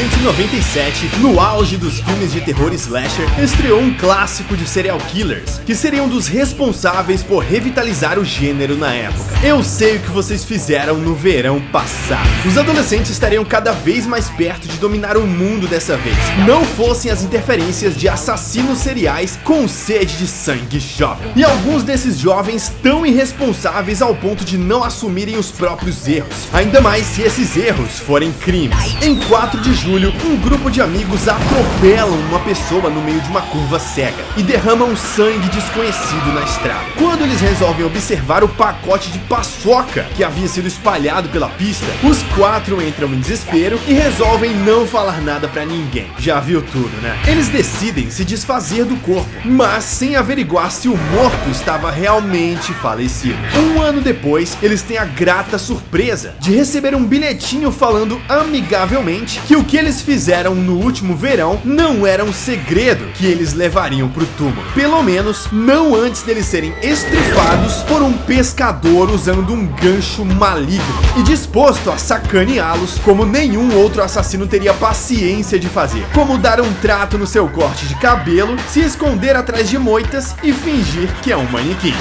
1997, no auge dos filmes de terror slasher, estreou um clássico de serial killers, que seriam dos responsáveis por revitalizar o gênero na época. Eu sei o que vocês fizeram no verão passado. Os adolescentes estariam cada vez mais perto de dominar o mundo dessa vez, não fossem as interferências de assassinos seriais com sede de sangue jovem. E alguns desses jovens tão irresponsáveis ao ponto de não assumirem os próprios erros, ainda mais se esses erros forem crimes. Em 4 de julho, um grupo de amigos atropelam uma pessoa no meio de uma curva cega e derramam sangue desconhecido na estrada. Quando eles resolvem observar o pacote de paçoca que havia sido espalhado pela pista, os 4 entram em desespero e resolvem não falar nada pra ninguém. Já viu tudo, né? Eles decidem se desfazer do corpo, mas sem averiguar se o morto estava realmente falecido. Um ano depois, eles têm a grata surpresa de receber um bilhetinho falando amigavelmente que o que eles fizeram no último verão não era um segredo que eles levariam pro túmulo. Pelo menos, não antes deles serem estripados por um pescador usando um gancho maligno e disposto a sacaneá-los como nenhum outro assassino teria paciência de fazer. Como dar um trato no seu corte de cabelo, se esconder atrás de moitas e fingir que é um manequim.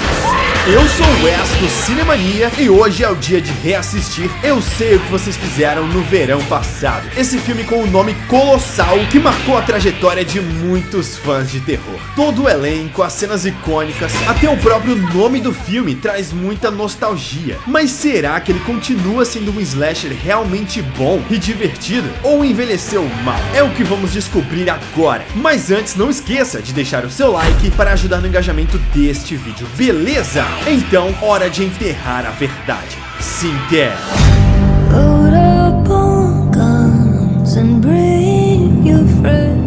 Eu sou o Wes do Cinemania e hoje é o dia de reassistir Eu Sei o que Vocês Fizeram no Verão Passado. Esse filme com um nome colossal que marcou a trajetória de muitos fãs de terror. Todo o elenco, as cenas icônicas, até o próprio nome do filme traz muita nostalgia. Mas será que ele continua sendo um slasher realmente bom e divertido? Ou envelheceu mal? É o que vamos descobrir agora. Mas antes, não esqueça de deixar o seu like para ajudar no engajamento deste vídeo, beleza? Então, hora de enterrar a verdade. Se enterra. Load up on guns and bring your friends.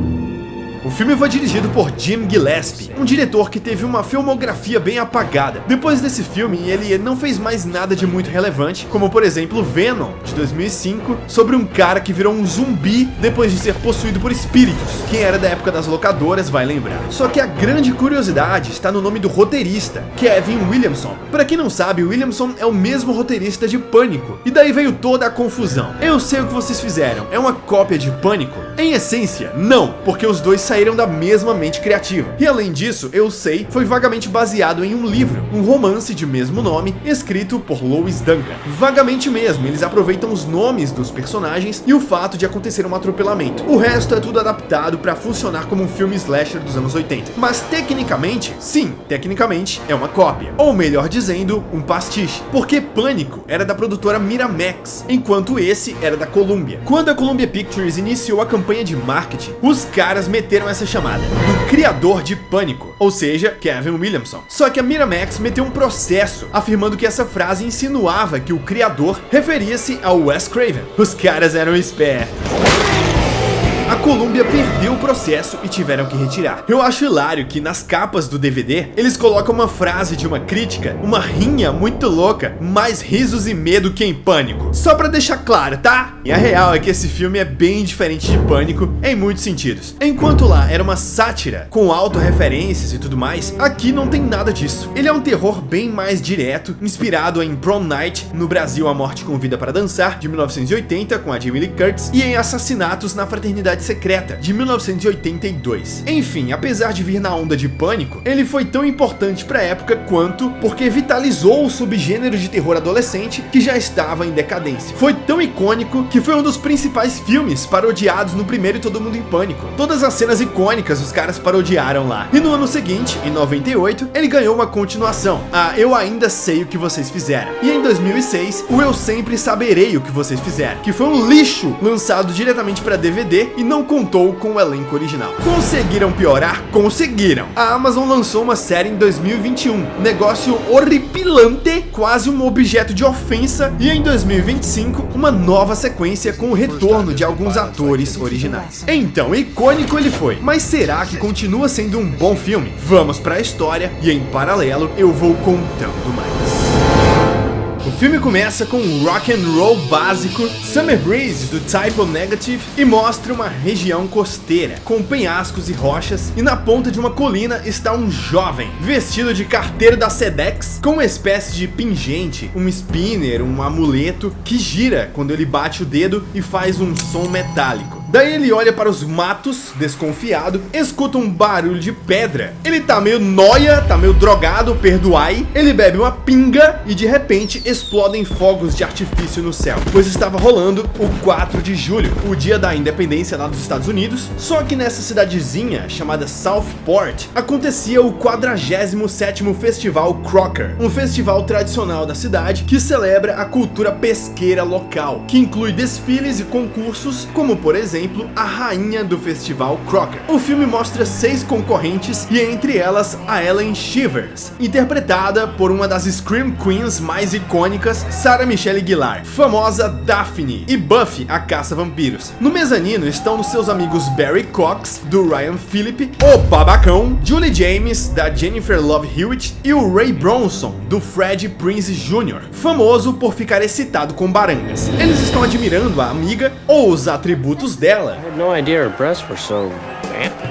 O filme foi dirigido por Jim Gillespie, um diretor que teve uma filmografia bem apagada. Depois desse filme, ele não fez mais nada de muito relevante, como por exemplo Venom, de 2005, sobre um cara que virou um zumbi depois de ser possuído por espíritos. Quem era da época das locadoras vai lembrar. Só que a grande curiosidade está no nome do roteirista, Kevin Williamson. Pra quem não sabe, Williamson é o mesmo roteirista de Pânico, e daí veio toda a confusão. Eu Sei o que Vocês Fizeram é uma cópia de Pânico? Em essência, não, porque os dois saíram da mesma mente criativa. E além disso, Eu Sei foi vagamente baseado em um livro, um romance de mesmo nome, escrito por Lois Duncan. Vagamente mesmo, eles aproveitam os nomes dos personagens e o fato de acontecer um atropelamento. O resto é tudo adaptado para funcionar como um filme slasher dos anos 80. Mas tecnicamente, sim, tecnicamente é uma cópia. Ou melhor dizendo, um pastiche. Porque Pânico era da produtora Miramax, enquanto esse era da Columbia. Quando a Columbia Pictures iniciou a campanha de marketing, os caras meteram essa chamada do criador de Pânico, ou seja, Kevin Williamson. Só que a Miramax meteu um processo afirmando que essa frase insinuava que o criador referia-se ao Wes Craven. Os caras eram espertos. A Columbia perdeu o processo e tiveram que retirar. Eu acho hilário que nas capas do DVD eles colocam uma frase de uma crítica, uma rinha muito louca, mais risos e medo que em Pânico. Só pra deixar claro, tá? E a real é que esse filme é bem diferente de Pânico em muitos sentidos. Enquanto lá era uma sátira com autorreferências e tudo mais, aqui não tem nada disso. Ele é um terror bem mais direto, inspirado em Prom Night, no Brasil A Morte Convida para Dançar, de 1980, com a Jamie Lee Curtis, e em Assassinatos na Fraternidade Secreta, de 1982. Enfim, apesar de vir na onda de Pânico, ele foi tão importante pra época quanto porque vitalizou o subgênero de terror adolescente que já estava em decadência. Foi tão icônico que foi um dos principais filmes parodiados no primeiro Todo Mundo em Pânico. Todas as cenas icônicas os caras parodiaram lá. E no ano seguinte, em 98, ele ganhou uma continuação, a Eu Ainda Sei o que Vocês Fizeram. E em 2006, o Eu Sempre Saberei o que Vocês Fizeram, que foi um lixo lançado diretamente pra DVD e não contou com o elenco original. Conseguiram piorar? Conseguiram! A Amazon lançou uma série em 2021, negócio horripilante, quase um objeto de ofensa, e em 2025, uma nova sequência com o retorno de alguns atores originais. Então, icônico ele foi, mas será que continua sendo um bom filme? Vamos pra história e em paralelo eu vou contando mais. O filme começa com um rock and roll básico, Summer Breeze do Type O Negative, e mostra uma região costeira, com penhascos e rochas, e na ponta de uma colina está um jovem, vestido de carteiro da Sedex, com uma espécie de pingente, um spinner, um amuleto, que gira quando ele bate o dedo e faz um som metálico. Daí ele olha para os matos, desconfiado, escuta um barulho de pedra. Ele tá meio nóia, tá meio drogado, perdoai. Ele bebe uma pinga e de repente explodem fogos de artifício no céu, pois estava rolando o 4 de julho, o dia da independência lá dos Estados Unidos. Só que nessa cidadezinha chamada Southport acontecia o 47º Festival Crocker, um festival tradicional da cidade que celebra a cultura pesqueira local, que inclui desfiles e concursos, como por exemplo a rainha do festival Crocker. O filme mostra 6 concorrentes e entre elas a Ellen Shivers, interpretada por uma das Scream Queens mais icônicas, Sarah Michelle Gellar, famosa Daphne, e Buffy, a caça-vampiros. No mezanino estão os seus amigos Barry Cox, do Ryan Phillippe, o Babacão, Julie James, da Jennifer Love Hewitt, e o Ray Bronson, do Freddie Prinze Jr., famoso por ficar excitado com barangas. Eles estão admirando a amiga ou os atributos dela.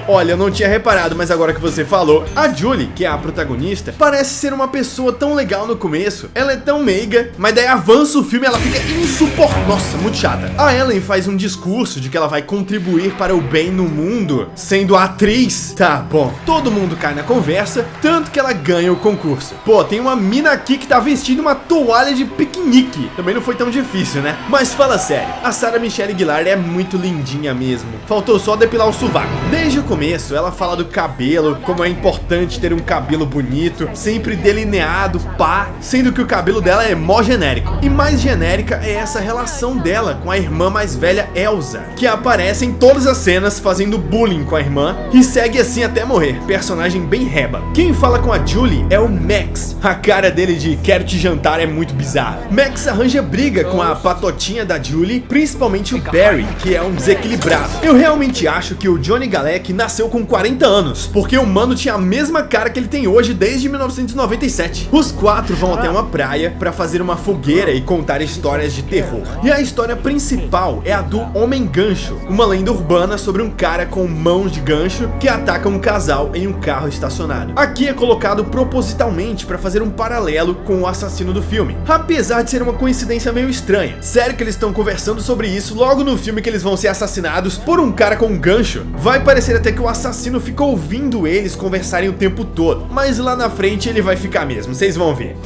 Olha, eu não tinha reparado, mas agora que você falou, a Julie, que é a protagonista, parece ser uma pessoa tão legal no começo. Ela é tão meiga, mas daí avança o filme e ela fica insuportável. Nossa, muito chata. A Ellen faz um discurso de que ela vai contribuir para o bem no mundo, sendo atriz. Tá bom, todo mundo cai na conversa, tanto que ela ganha o concurso. Pô, tem uma mina aqui que tá vestindo uma toalha de piquenique. Também não foi tão difícil, né? Mas fala sério, a Sarah Michelle Gellar é muito lindinha mesmo. Faltou só depilar o sovaco. Desde o começo, ela fala do cabelo, como é importante ter um cabelo bonito, sempre delineado, pá, sendo que o cabelo dela é mó genérico. E mais genérica é essa relação dela com a irmã mais velha, Elsa, que aparece em todas as cenas fazendo bullying com a irmã e segue assim até morrer. Personagem bem reba. Quem fala com a Julie é o Max. A cara dele de quero te jantar é muito bizarra. Max arranja briga com a patotinha da Julie, principalmente o Barry, que é um desequilibrado. Eu realmente acho que o Johnny Galecki nasceu com 40 anos, porque o mano tinha a mesma cara que ele tem hoje desde 1997. Os 4 vão até uma praia pra fazer uma fogueira e contar histórias de terror. E a história principal é a do Homem Gancho, uma lenda urbana sobre um cara com mãos de gancho que ataca um casal em um carro estacionado. Aqui é colocado propositalmente pra fazer um paralelo com o assassino do filme, apesar de ser uma coincidência meio estranha. Sério que eles estão conversando sobre isso logo no filme que eles vão ser assassinados por um cara com um gancho? Vai parecer até que o assassino fica ouvindo eles conversarem o tempo todo, mas lá na frente ele vai ficar mesmo, vocês vão ver.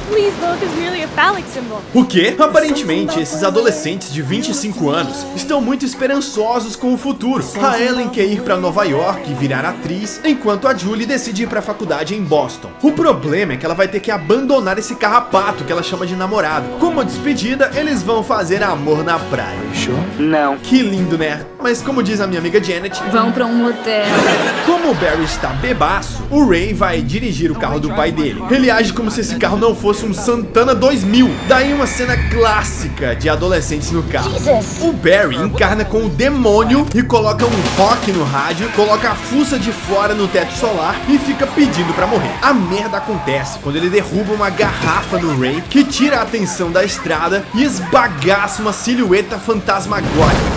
Please look, it's merely a phallic symbol. O quê? Aparentemente, esses adolescentes de 25 anos estão muito esperançosos com o futuro. A Ellen quer ir pra Nova York e virar atriz, enquanto a Julie decide ir pra faculdade em Boston. O problema é que ela vai ter que abandonar esse carrapato que ela chama de namorado. Como despedida, eles vão fazer amor na praia. Não. Que lindo, né? Mas como diz a minha amiga Janet, Vão pra um motel. como o Barry está bebaço, o Ray vai dirigir o carro do pai dele. Ele age como se esse carro não fosse um Santana 2000. Daí uma cena clássica de adolescentes no carro. O Barry encarna com o demônio e coloca um rock no rádio, coloca a fuça de fora no teto solar e fica pedindo pra morrer. A merda acontece quando ele derruba uma garrafa no Ray, que tira a atenção da estrada e esbagaça uma silhueta fantasmagórica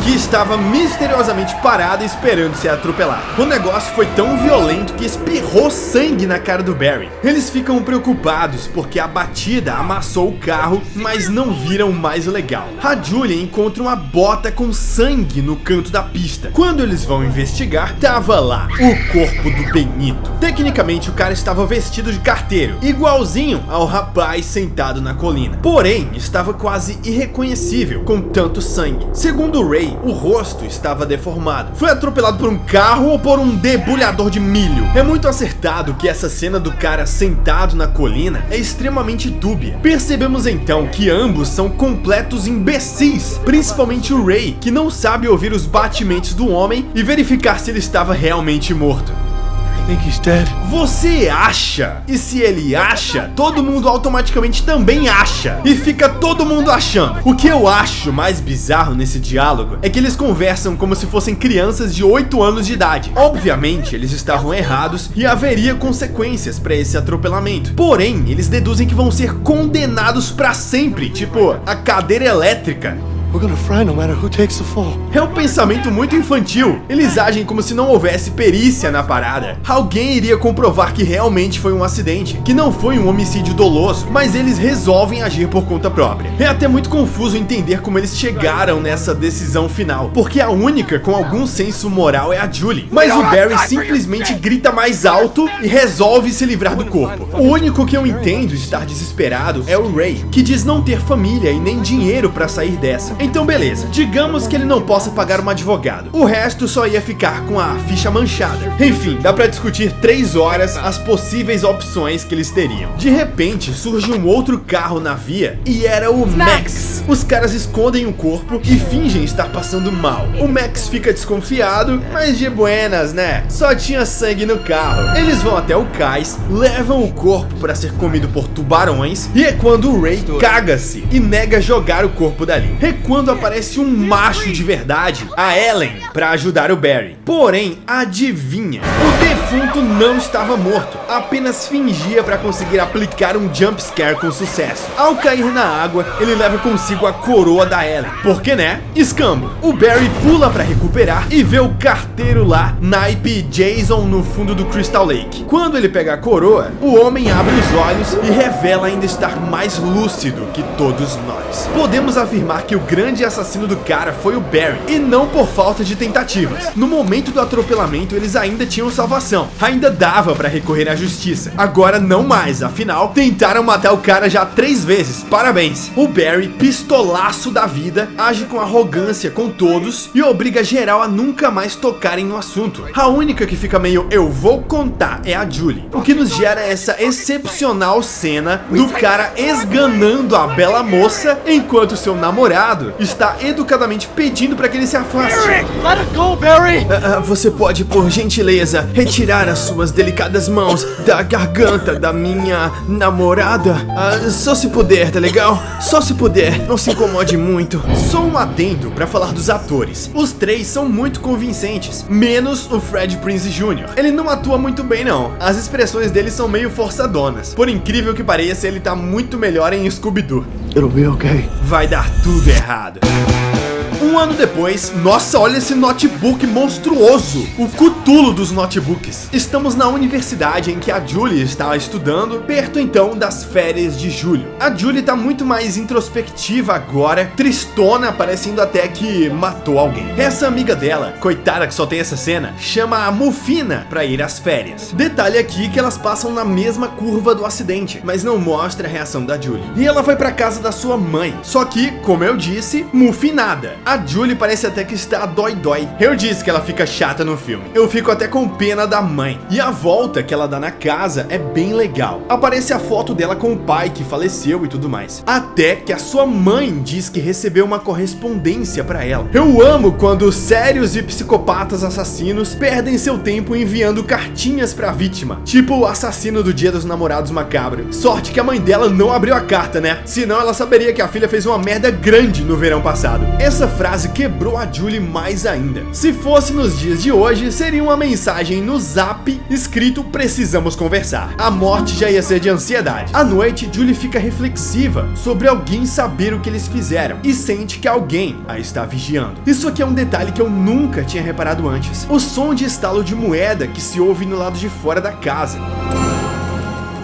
que estava misteriosamente parada esperando ser atropelada. O negócio foi tão violento que espirrou sangue na cara do Barry. Eles ficam preocupados porque a batida amassou o carro, mas não viram o mais legal. A Julie encontra uma bota com sangue no canto da pista. Quando eles vão investigar, tava lá o corpo do Benito. Tecnicamente o cara estava vestido de carteiro, igualzinho ao rapaz sentado na colina. Porém, estava quase irreconhecível com tanto sangue. Segundo o Ray, o rosto estava deformado. Foi atropelado por um carro ou por um debulhador de milho? É muito acertado que essa cena do cara sentado na colina é extremamente dúbia. Percebemos então que ambos são completos imbecis, principalmente o Ray, que não sabe ouvir os batimentos do homem e verificar se ele estava realmente morto. Você acha? E se ele acha, todo mundo automaticamente também acha. E fica todo mundo achando. O que eu acho mais bizarro nesse diálogo é que eles conversam como se fossem crianças de 8 anos de idade. Obviamente, eles estavam errados e haveria consequências para esse atropelamento. Porém, eles deduzem que vão ser condenados para sempre, tipo a cadeira elétrica. We're gonna fry no matter who takes the fall. É um pensamento muito infantil. Eles agem como se não houvesse perícia na parada. Alguém iria comprovar que realmente foi um acidente, que não foi um homicídio doloso, mas eles resolvem agir por conta própria. É até muito confuso entender como eles chegaram nessa decisão final, porque a única com algum senso moral é a Julie. Mas o Barry simplesmente grita mais alto e resolve se livrar do corpo. O único que eu entendo estar desesperado é o Ray, que diz não ter família e nem dinheiro pra sair dessa. Então beleza, digamos que ele não possa pagar um advogado. O resto só ia ficar com a ficha manchada. Enfim, dá pra discutir 3 horas as possíveis opções que eles teriam. De repente, surge um outro carro na via e era o Max. Os caras escondem o corpo e fingem estar passando mal. O Max fica desconfiado, mas de buenas, né? Só tinha sangue no carro. Eles vão até o cais, levam o corpo para ser comido por tubarões e é quando o Ray caga-se e nega jogar o corpo dali. É quando aparece um macho de verdade, a Ellen, para ajudar o Barry. Porém, adivinha? O defunto não estava morto, apenas fingia para conseguir aplicar um jump scare com sucesso. Ao cair na água, ele leva consigo a coroa da Ellen, porque né? Escambo. O Barry pula para recuperar e vê o carteiro lá, naipe Jason, no fundo do Crystal Lake. Quando ele pega a coroa, o homem abre os olhos e revela ainda estar mais lúcido que todos nós. Podemos afirmar que o grande assassino do cara foi o Barry, e não por falta de tentativas. No momento do atropelamento, eles ainda tinham salvação, ainda dava pra recorrer à justiça. Agora não mais, afinal, tentaram matar o cara já 3 vezes, parabéns. O Barry, pistolaço da vida, age com arrogância com todos e obriga geral a nunca mais tocarem no assunto. A única que fica meio eu vou contar é a Julie, o que nos gera essa excepcional cena do cara esganando a bela moça enquanto seu namorado está educadamente pedindo para que ele se afaste. Let it go, Barry! Você pode, por gentileza, retirar as suas delicadas mãos da garganta da minha namorada? Só se puder, tá legal? Só se puder, não se incomode muito. Só um adendo para falar dos atores. Os 3 são muito convincentes, menos o Freddie Prinze Jr. Ele não atua muito bem não, as expressões dele são meio forçadonas. Por incrível que pareça, ele tá muito melhor em Scooby-Doo. It'll be okay. Vai dar tudo errado. Um ano depois, nossa, olha esse notebook monstruoso, o Cthulhu dos notebooks. Estamos na universidade em que a Julie está estudando, perto então das férias de julho. A Julie tá muito mais introspectiva agora, tristona, parecendo até que matou alguém. Essa amiga dela, coitada que só tem essa cena, chama a Mufina pra ir às férias. Detalhe aqui que elas passam na mesma curva do acidente, mas não mostra a reação da Julie. E ela vai pra casa da sua mãe, só que, como eu disse, mufinada. A Julie parece até que está dói-dói. Eu disse que ela fica chata no filme. Eu fico até com pena da mãe. E a volta que ela dá na casa é bem legal. Aparece a foto dela com o pai que faleceu e tudo mais. Até que a sua mãe diz que recebeu uma correspondência pra ela. Eu amo quando sérios e psicopatas assassinos perdem seu tempo enviando cartinhas pra vítima. Tipo o assassino do Dia dos Namorados macabro. Sorte que a mãe dela não abriu a carta, né? Senão ela saberia que a filha fez uma merda grande no verão passado. Essa frase quebrou a Julie mais ainda. Se fosse nos dias de hoje, seria uma mensagem no Zap escrito precisamos conversar. A morte já ia ser de ansiedade. À noite, Julie fica reflexiva sobre alguém saber o que eles fizeram e sente que alguém a está vigiando. Isso aqui é um detalhe que eu nunca tinha reparado antes. O som de estalo de moeda que se ouve no lado de fora da casa.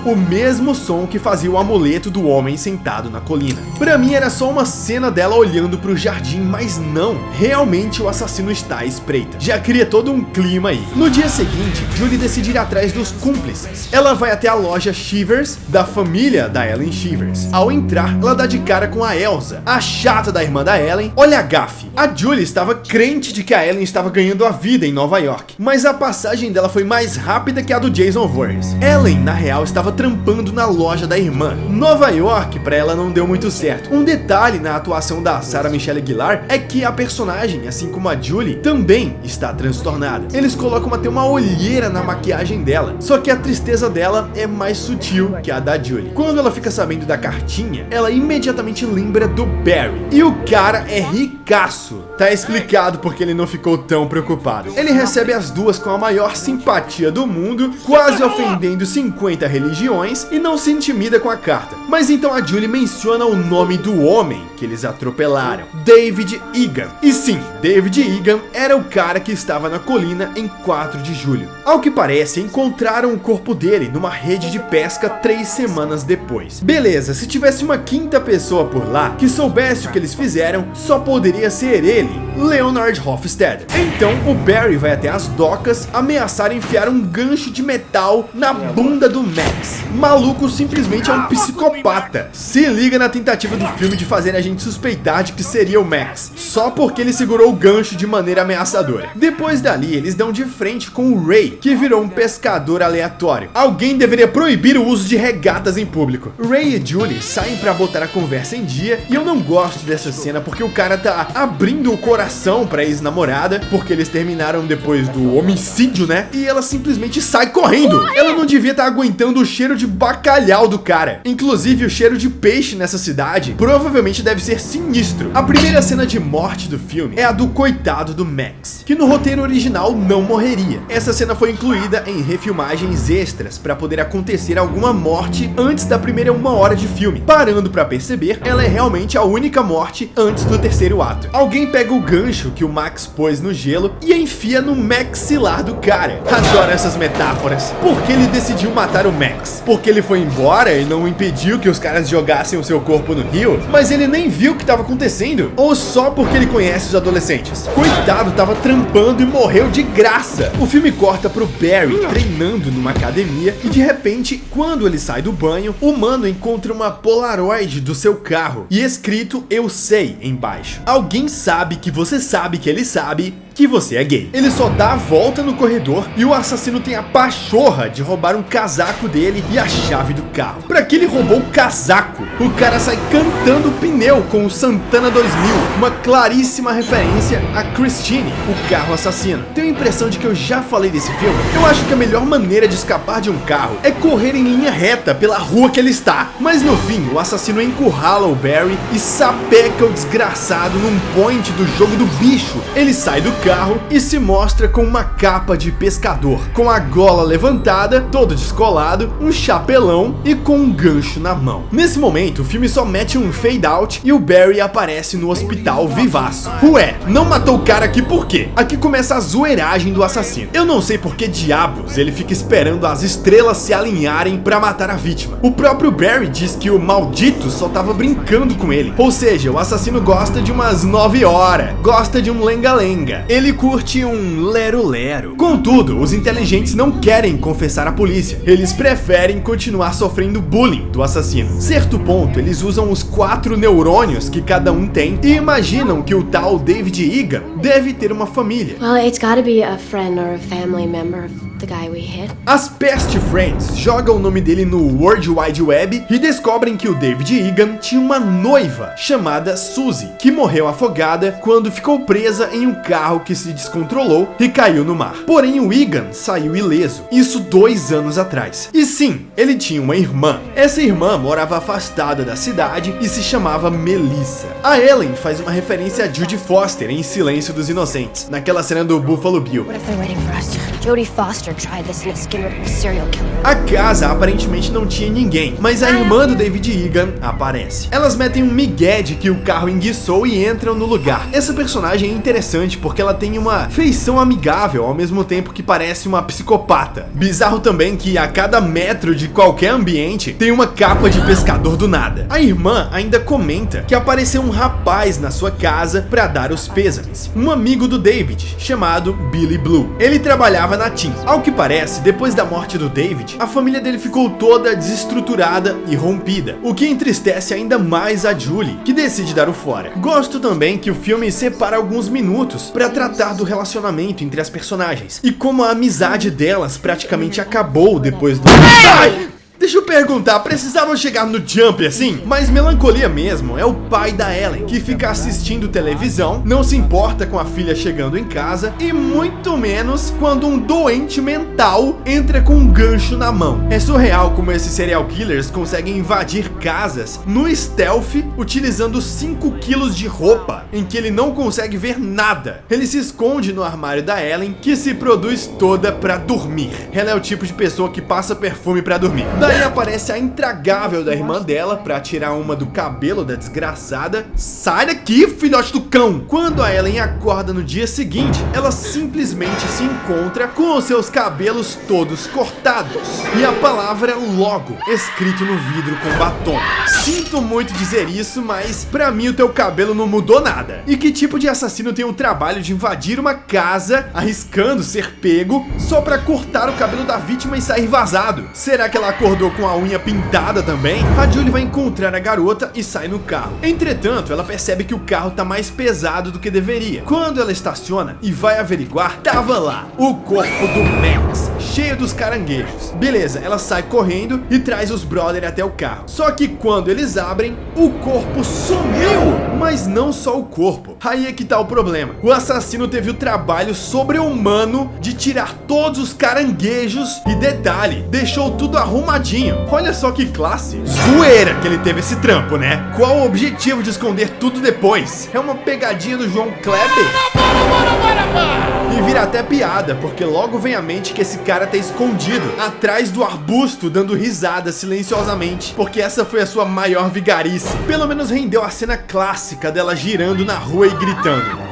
O mesmo som que fazia o amuleto do homem sentado na colina. Pra mim era só uma cena dela olhando pro jardim, mas não, realmente o assassino está à espreita. Já cria todo um clima aí. No dia seguinte, Julie decide ir atrás dos cúmplices. Ela vai até a loja Shivers, da família da Ellen Shivers. Ao entrar, ela dá de cara com a Elsa, a chata da irmã da Ellen. Olha a gafe. A Julie estava crente de que a Ellen estava ganhando a vida em Nova York, mas a passagem dela foi mais rápida que a do Jason Voorhees. Ellen, na real, estava trampando na loja da irmã. Nova York pra ela não deu muito certo. Um detalhe na atuação da Sarah Michelle Gellar é que a personagem, assim como a Julie, também está transtornada. Eles colocam até uma olheira na maquiagem dela, só que a tristeza dela é mais sutil que a da Julie. Quando ela fica sabendo da cartinha, ela imediatamente lembra do Barry, e o cara é ricaço. Tá explicado porque ele não ficou tão preocupado. Ele recebe as duas com a maior simpatia do mundo, quase ofendendo 50 religiões, e não se intimida com a carta. Mas então a Julie menciona o nome do homem que eles atropelaram, David Egan. E sim, David Egan era o cara que estava na colina em 4 de julho. Ao que parece, encontraram o corpo dele numa rede de pesca 3 semanas depois. Beleza, se tivesse uma quinta pessoa por lá que soubesse o que eles fizeram, só poderia ser ele, Leonard Hofstede. Então o Barry vai até as docas ameaçar enfiar um gancho de metal na bunda do Max. Maluco simplesmente é um psicopata. Se liga na tentativa do filme de fazer a gente suspeitar de que seria o Max, só porque ele segurou o gancho de maneira ameaçadora. Depois dali, eles dão de frente com o Ray, que virou um pescador aleatório. Alguém deveria proibir o uso de regatas em público. Ray e Julie saem pra botar a conversa em dia, e eu não gosto dessa cena porque o cara tá abrindo o coração pra ex-namorada, porque eles terminaram depois do homicídio, né? E ela simplesmente sai correndo. Ela não devia estar aguentando o cheiro de bacalhau do cara. Inclusive, o cheiro de peixe nessa cidade provavelmente deve ser sinistro. A primeira cena de morte do filme é a do coitado do Max, que no roteiro original não morreria. Essa cena foi incluída em refilmagens extras para poder acontecer alguma morte antes da primeira 1 hora de filme. Parando para perceber, ela é realmente a única morte antes do terceiro ato. Alguém pega o gancho que o Max pôs no gelo e enfia no maxilar do cara. Adoro essas metáforas. Por que ele decidiu matar o Max? Porque ele foi embora e não impediu que os caras jogassem o seu corpo no rio? Mas ele nem viu o que estava acontecendo? Ou só porque ele conhece os adolescentes? Coitado, tava trampando e morreu de graça. O filme corta pro Barry treinando numa academia e de repente, quando ele sai do banho, o mano encontra uma Polaroid do seu carro e escrito "Eu sei" embaixo. Alguém sabe que ele sabe que você é gay. Ele só dá a volta no corredor e o assassino tem a pachorra de roubar um casaco dele e a chave do carro. Pra que ele roubou o casaco? O cara sai cantando pneu com o Santana 2000, uma claríssima referência a Christine, o carro assassino. Tenho a impressão de que eu já falei desse filme. Eu acho que a melhor maneira de escapar de um carro é correr em linha reta pela rua que ele está. Mas no fim, o assassino encurrala o Barry e sapeca o desgraçado num point do jogo do bicho. Ele sai do carro e se mostra com uma capa de pescador, com a gola levantada, todo descolado, um chapelão e com um gancho na mão. Nesse momento, o filme só mete um fade out e o Barry aparece no hospital vivaço. Ué, não matou o cara aqui por quê? Aqui começa a zoeiragem do assassino. Eu não sei por que diabos ele fica esperando as estrelas se alinharem pra matar a vítima. O próprio Barry diz que o maldito só tava brincando com ele. Ou seja, o assassino gosta de umas 9 horas, gosta de um lenga-lenga. Ele curte um lero-lero. Contudo, os inteligentes não querem confessar à polícia. Eles preferem continuar sofrendo bullying do assassino. Certo ponto, eles usam os 4 neurônios que cada um tem e imaginam que o tal David Egan deve ter uma família. Well, it's gotta be a friend or a family member of the guy we hit. As Pest Friends jogam o nome dele no World Wide Web e descobrem que o David Egan tinha uma noiva chamada Suzy, que morreu afogada quando ficou presa em um carro que se descontrolou e caiu no mar. Porém, o Egan saiu ileso, isso 2 anos atrás. E sim, ele tinha uma irmã. Essa irmã morava afastada da cidade e se chamava Melissa. A Ellen faz uma referência a Judy Foster em Silêncio dos Inocentes, naquela cena do Buffalo Bill. What if they're waiting for us? Jodie Foster tried this in a skin-ripping serial killer. A casa aparentemente não tinha ninguém, mas a irmã do David Egan aparece. Elas metem um migué de que o carro enguiçou e entram no lugar. Essa personagem é interessante porque ela tem uma feição amigável ao mesmo tempo que parece uma psicopata. Bizarro também que a cada metro de qualquer ambiente tem uma capa de pescador do nada. A irmã ainda comenta que apareceu um rapaz na sua casa pra dar os pêsames. Um amigo do David, chamado Billy Blue. Ele trabalhava na TIM. Ao que parece, depois da morte do David, a família dele ficou toda desestruturada e rompida, o que entristece ainda mais a Julie, que decide dar o fora. Gosto também que o filme separa alguns minutos pra tratar do relacionamento entre as personagens e como a amizade delas praticamente acabou depois do... Ai! Deixa eu perguntar, precisavam chegar no Jump assim? Mas melancolia mesmo é o pai da Ellen, que fica assistindo televisão, não se importa com a filha chegando em casa e muito menos quando um doente mental entra com um gancho na mão. É surreal como esses serial killers conseguem invadir casas no stealth utilizando 5 quilos de roupa, em que ele não consegue ver nada. Ele se esconde no armário da Ellen, que se produz toda pra dormir. Ela é o tipo de pessoa que passa perfume pra dormir. Daí aparece a intragável da irmã dela pra tirar uma do cabelo da desgraçada. Sai daqui, filhote do cão! Quando a Ellen acorda no dia seguinte, ela simplesmente se encontra com os seus cabelos todos cortados e a palavra logo escrito no vidro com batom. Sinto muito dizer isso, mas pra mim o teu cabelo não mudou nada. E que tipo de assassino tem o trabalho de invadir uma casa, arriscando ser pego, só pra cortar o cabelo da vítima e sair vazado? Será que ela acordou com a unha pintada também? A Julie vai encontrar a garota e sai no carro. Entretanto, ela percebe que o carro tá mais pesado do que deveria. Quando ela estaciona e vai averiguar, tava lá o corpo do Max, cheio dos caranguejos. Beleza, ela sai correndo e traz os brother até o carro. Só que quando eles abrem, o corpo sumiu! Mas não só o corpo. Aí é que tá o problema. O assassino teve o trabalho sobre-humano de tirar todos os caranguejos e, detalhe, deixou tudo arrumadinho. Olha só que classe. Zoeira que ele teve esse trampo, né? Qual o objetivo de esconder tudo depois? É uma pegadinha do João Kleber? E vira até piada, porque logo vem à mente que esse cara tá escondido atrás do arbusto, dando risada silenciosamente, porque essa foi a sua maior vigarice. Pelo menos rendeu a cena clássica dela girando na rua e gritando.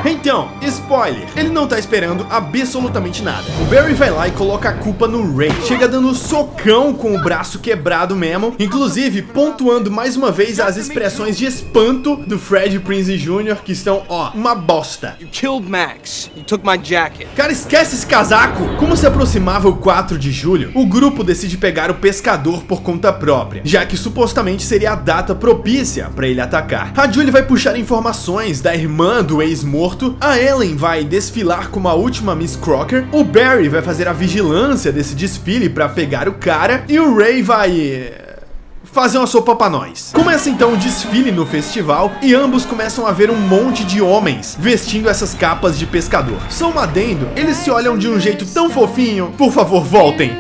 Então, spoiler, ele não tá esperando absolutamente nada. O Barry vai lá e coloca a culpa no Ray. Chega dando um socão com o braço quebrado mesmo, inclusive pontuando mais uma vez as expressões de espanto do Freddie Prinze Jr., que estão, ó, uma bosta. You killed Max. You took my jacket. Cara, esquece esse casaco! Como se aproximava o 4 de julho, o grupo decide pegar o pescador por conta própria, já que supostamente seria a data propícia pra ele atacar. A Julie vai puxar informações da irmã do ex-morto, a Ellen vai desfilar como a última Miss Crocker, o Barry vai fazer a vigilância desse desfile pra pegar o cara e o Ray vai fazer uma sopa pra nós. Começa então o desfile no festival e ambos começam a ver um monte de homens vestindo essas capas de pescador. Só um adendo, eles se olham de um jeito tão fofinho. Por favor, voltem.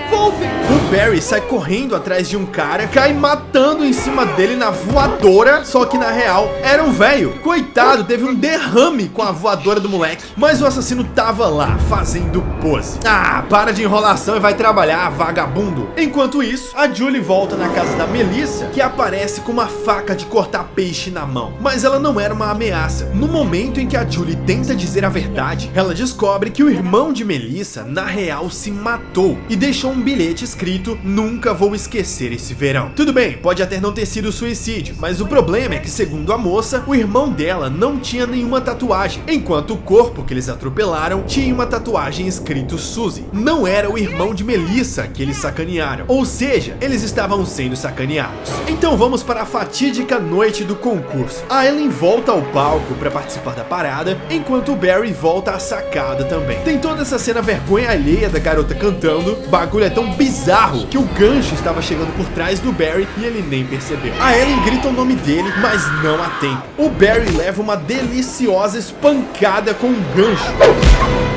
Voltem. O Barry sai correndo atrás de um cara, cai matando em cima dele na voadora, só que na real era um velho. Coitado, teve um derrame com a voadora do moleque, mas o assassino tava lá, fazendo pose. Ah, para de enrolação e vai trabalhar, vagabundo. Enquanto isso, a Julie volta na casa da Melissa, que aparece com uma faca de cortar peixe na mão. Mas ela não era uma ameaça. No momento em que a Julie tenta dizer a verdade, ela descobre que o irmão de Melissa, na real, se matou e deixou um bilhete escrito: "Nunca vou esquecer esse verão". Tudo bem, pode até não ter sido suicídio, mas o problema é que, segundo a moça, o irmão dela não tinha nenhuma tatuagem, enquanto o corpo que eles atropelaram tinha uma tatuagem escrito Suzy. Não era o irmão de Melissa que eles sacanearam, ou seja, eles estavam sendo sacaneados. Então vamos para a fatídica noite do concurso. A Ellen volta ao palco para participar da parada, enquanto o Barry volta à sacada também. Tem toda essa cena vergonha alheia da garota cantando. O bagulho é tão bizarro que o gancho estava chegando por trás do Barry e ele nem percebeu. A Ellen grita o nome dele, mas não há tempo. O Barry leva uma deliciosa espancada com um gancho.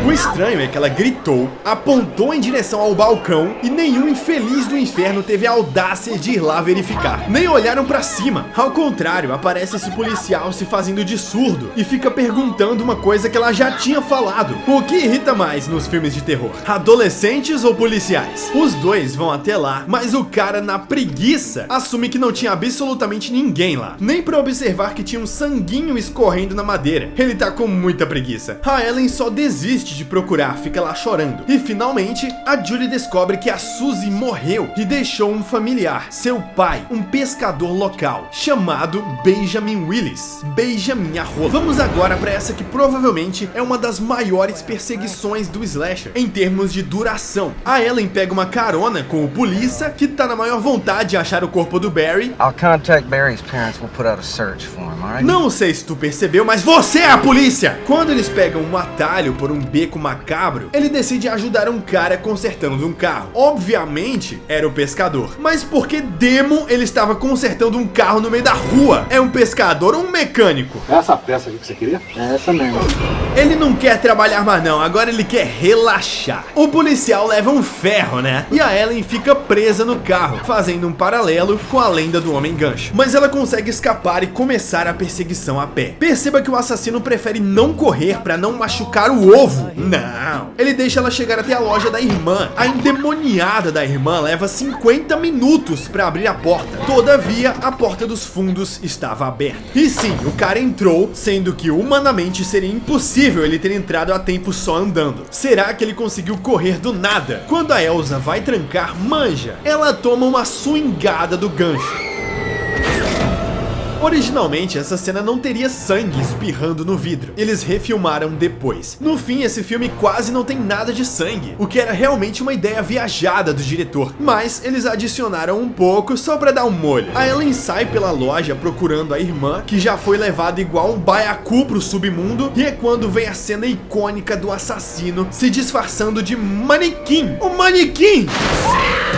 O estranho é que ela gritou, apontou em direção ao balcão e nenhum infeliz do inferno teve a audácia de ir lá verificar. Nem olharam pra cima. Ao contrário, aparece esse policial se fazendo de surdo e fica perguntando uma coisa que ela já tinha falado. O que irrita mais nos filmes de terror? Adolescentes ou policiais? Os dois vão até lá, mas o cara, na preguiça, assume que não tinha absolutamente ninguém lá. Nem pra observar que tinha um sanguinho escorrendo na madeira. Ele tá com muita preguiça. A Ellen só desiste de procurar, fica lá chorando. E finalmente, a Julie descobre que a Suzy morreu e deixou um familiar, seu pai, um pescador local, chamado Benjamin Willis. Benjamin Arrola. Vamos agora pra essa que provavelmente é uma das maiores perseguições do slasher, em termos de duração. A Ellen pega uma carona com o polícia, que tá na maior vontade de achar o corpo do Barry. I'll contact Barry's parents, we'll put out a search for him, alright? Não sei se tu percebeu, mas você é a polícia! Quando eles pegam um atalho por um beco beco macabro, ele decide ajudar um cara consertando um carro. Obviamente, era o pescador. Mas por que demo ele estava consertando um carro no meio da rua? É um pescador ou um mecânico? Essa peça aqui que você queria? É essa mesmo. Ele não quer trabalhar mais não, agora ele quer relaxar. O policial leva um ferro, né? E a Ellen fica presa no carro, fazendo um paralelo com a lenda do Homem Gancho. Mas ela consegue escapar e começar a perseguição a pé. Perceba que o assassino prefere não correr pra não machucar o ovo. Não. Ele deixa ela chegar até a loja da irmã. A endemoniada da irmã leva 50 minutos pra abrir a porta. Todavia, a porta dos fundos estava aberta. E sim, o cara entrou, sendo que humanamente seria impossível ele ter entrado a tempo só andando. Será que ele conseguiu correr do nada? Quando a Elsa vai trancar, manja, ela toma uma swingada do gancho. Originalmente, essa cena não teria sangue espirrando no vidro. Eles refilmaram depois. No fim, esse filme quase não tem nada de sangue, o que era realmente uma ideia viajada do diretor. Mas eles adicionaram um pouco só pra dar um molho. A Ellen sai pela loja procurando a irmã, que já foi levada igual um baiacu pro submundo, e é quando vem a cena icônica do assassino se disfarçando de manequim. O manequim!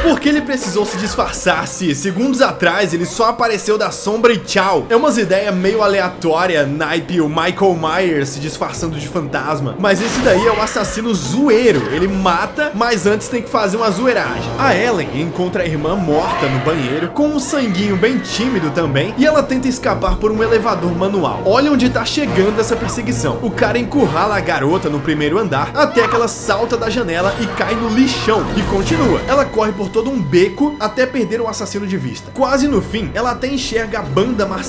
Porque ele precisou se disfarçar se segundos atrás ele só apareceu da sombra e tchau. É umas ideias meio aleatórias, naipe o Michael Myers se disfarçando de fantasma. Mas esse daí é o assassino zoeiro. Ele mata, mas antes tem que fazer uma zoeiragem. A Ellen encontra a irmã morta no banheiro, com um sanguinho bem tímido também, e ela tenta escapar por um elevador manual. Olha onde tá chegando essa perseguição. O cara encurrala a garota no primeiro andar, até que ela salta da janela e cai no lixão. E continua. Ela corre por todo um beco até perder o assassino de vista. Quase no fim, ela até enxerga a banda marcial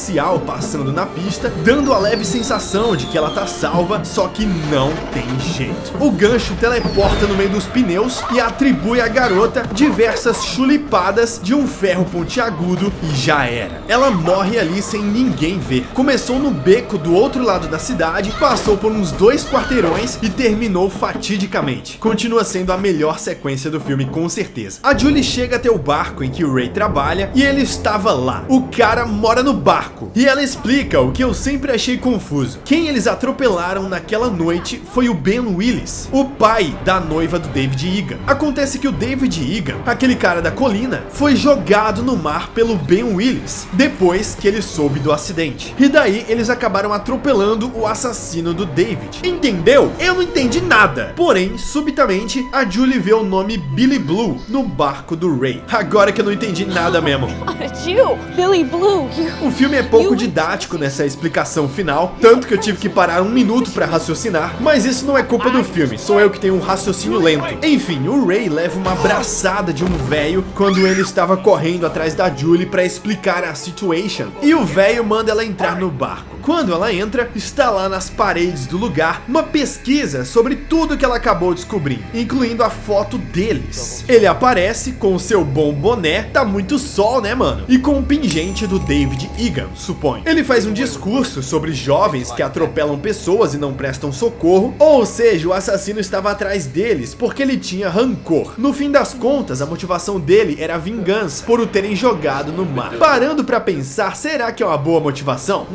passando na pista, dando a leve sensação de que ela tá salva, só que não tem jeito. O gancho teleporta no meio dos pneus e atribui à garota diversas chulipadas de um ferro pontiagudo e já era. Ela morre ali sem ninguém ver. Começou no beco do outro lado da cidade, passou por uns 2 quarteirões e terminou fatidicamente. Continua sendo a melhor sequência do filme, com certeza. A Julie chega até o barco em que o Ray trabalha e ele estava lá. O cara mora no barco. E ela explica o que eu sempre achei confuso. Quem eles atropelaram naquela noite foi o Ben Willis, o pai da noiva do David Egan. Acontece que o David Egan, aquele cara da colina, foi jogado no mar pelo Ben Willis, depois que ele soube do acidente. E daí eles acabaram atropelando o assassino do David. Entendeu? Eu não entendi nada. Porém, subitamente, a Julie vê o nome Billy Blue no barco do Ray. Agora que eu não entendi nada mesmo. It's you, Billy Blue. O filme é pouco didático nessa explicação final, tanto que eu tive que parar 1 minuto pra raciocinar, mas isso não é culpa do filme, sou eu que tenho um raciocínio lento. Enfim, o Ray leva uma abraçada de um velho quando ele estava correndo atrás da Julie pra explicar a situation, e o velho manda ela entrar no barco. Quando ela entra, está lá nas paredes do lugar uma pesquisa sobre tudo que ela acabou descobrindo, incluindo a foto deles. Ele aparece com o seu bom boné, tá muito sol, né, mano? E com o pingente do David Egan, suponho. Ele faz um discurso sobre jovens que atropelam pessoas e não prestam socorro, ou seja, o assassino estava atrás deles porque ele tinha rancor. No fim das contas, a motivação dele era a vingança por o terem jogado no mar. Parando pra pensar, será que é uma boa motivação?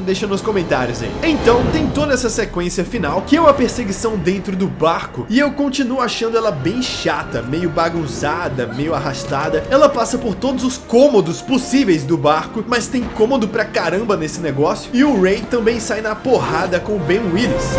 Deixa nos comentários aí. Então, tem toda essa sequência final, que é uma perseguição dentro do barco, e eu continuo achando ela bem chata, meio bagunçada, meio arrastada. Ela passa por todos os cômodos possíveis do barco, mas tem cômodo pra caramba nesse negócio, e o Ray também sai na porrada com o Ben Willis.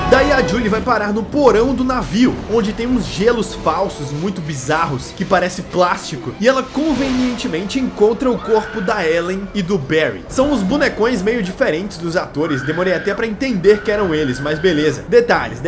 Daí a Julie vai parar no porão do navio, onde tem uns gelos falsos muito bizarros, que parece plástico, e ela convenientemente encontra o corpo da Ellen e do Barry. São uns bonecões meio diferentes dos atores, demorei até pra entender que eram eles, mas beleza. Detalhes.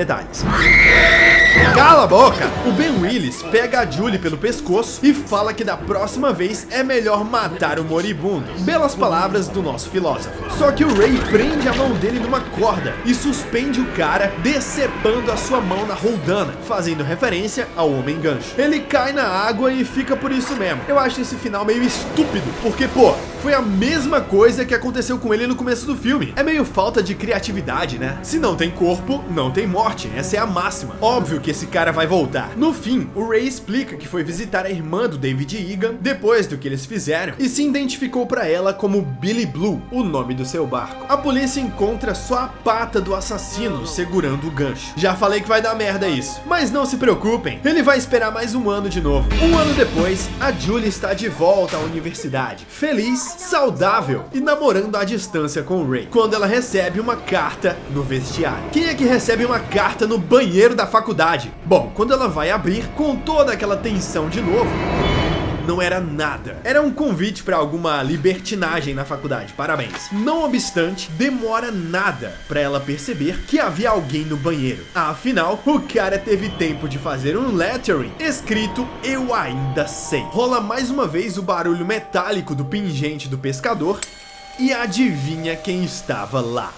Cala a boca! O Ben Willis pega a Julie pelo pescoço e fala que da próxima vez é melhor matar o moribundo. Belas palavras do nosso filósofo. Só que o Ray prende a mão dele numa corda e suspende o cara decepando a sua mão na roldana, fazendo referência ao Homem Gancho. Ele cai na água e fica por isso mesmo. Eu acho esse final meio estúpido, porque, pô, foi a mesma coisa que aconteceu com ele no começo do filme. É meio falta de criatividade, né? Se não tem corpo, não tem morte. Essa é a máxima. Óbvio que esse cara vai voltar. No fim, o Ray explica que foi visitar a irmã do David Egan depois do que eles fizeram e se identificou pra ela como Billy Blue, o nome do seu barco. A polícia encontra só a pata do assassino segurando o gancho. Já falei que vai dar merda isso. Mas não se preocupem, ele vai esperar mais um ano de novo. Um ano depois, a Julie está de volta à universidade, feliz, saudável e namorando à distância com o Ray, quando ela recebe uma carta no vestiário. Quem é que recebe uma carta no banheiro da faculdade? Bom, quando ela vai abrir, com toda aquela tensão de novo, não era nada. Era um convite para alguma libertinagem na faculdade. Parabéns. Não obstante, demora nada para ela perceber que havia alguém no banheiro. Afinal, o cara teve tempo de fazer um lettering escrito "Eu ainda sei". Rola mais uma vez o barulho metálico do pingente do pescador e adivinha quem estava lá?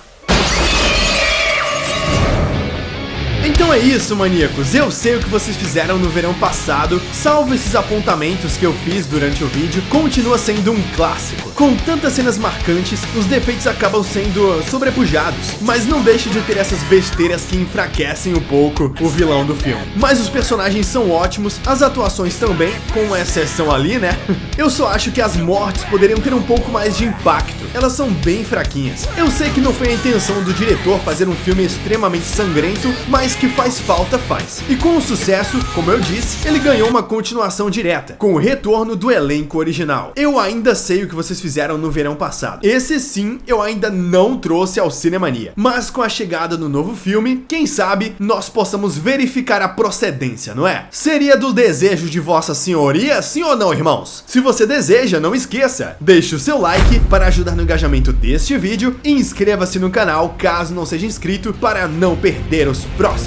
Então é isso, maníacos, eu sei o que vocês fizeram no verão passado, salvo esses apontamentos que eu fiz durante o vídeo, continua sendo um clássico. Com tantas cenas marcantes, os defeitos acabam sendo sobrepujados, mas não deixe de ter essas besteiras que enfraquecem um pouco o vilão do filme. Mas os personagens são ótimos, as atuações também, com uma exceção ali, né? Eu só acho que as mortes poderiam ter um pouco mais de impacto, elas são bem fraquinhas. Eu sei que não foi a intenção do diretor fazer um filme extremamente sangrento, mas que faz falta, faz. E com o sucesso, como eu disse, ele ganhou uma continuação direta, com o retorno do elenco original. Eu ainda sei o que vocês fizeram no verão passado. Esse sim, eu ainda não trouxe ao Cinemania. Mas com a chegada do novo filme, quem sabe nós possamos verificar a procedência, não é? Seria do desejo de vossa senhoria, sim ou não, irmãos? Se você deseja, não esqueça, deixe o seu like para ajudar no engajamento deste vídeo e inscreva-se no canal caso não seja inscrito para não perder os próximos.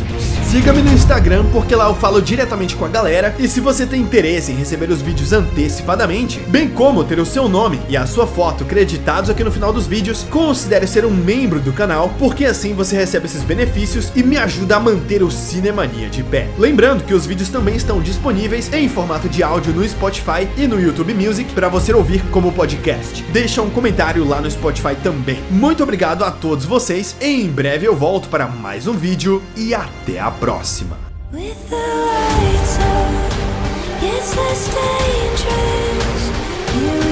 Siga-me no Instagram porque lá eu falo diretamente com a galera, e se você tem interesse em receber os vídeos antecipadamente, bem como ter o seu nome e a sua foto creditados aqui no final dos vídeos, considere ser um membro do canal, porque assim você recebe esses benefícios e me ajuda a manter o Cinemania de pé. Lembrando que os vídeos também estão disponíveis em formato de áudio no Spotify e no YouTube Music para você ouvir como podcast. Deixa um comentário lá no Spotify também. Muito obrigado a todos vocês, e em breve eu volto para mais um vídeo e até a próxima. With the lights on, it's less dangerous. You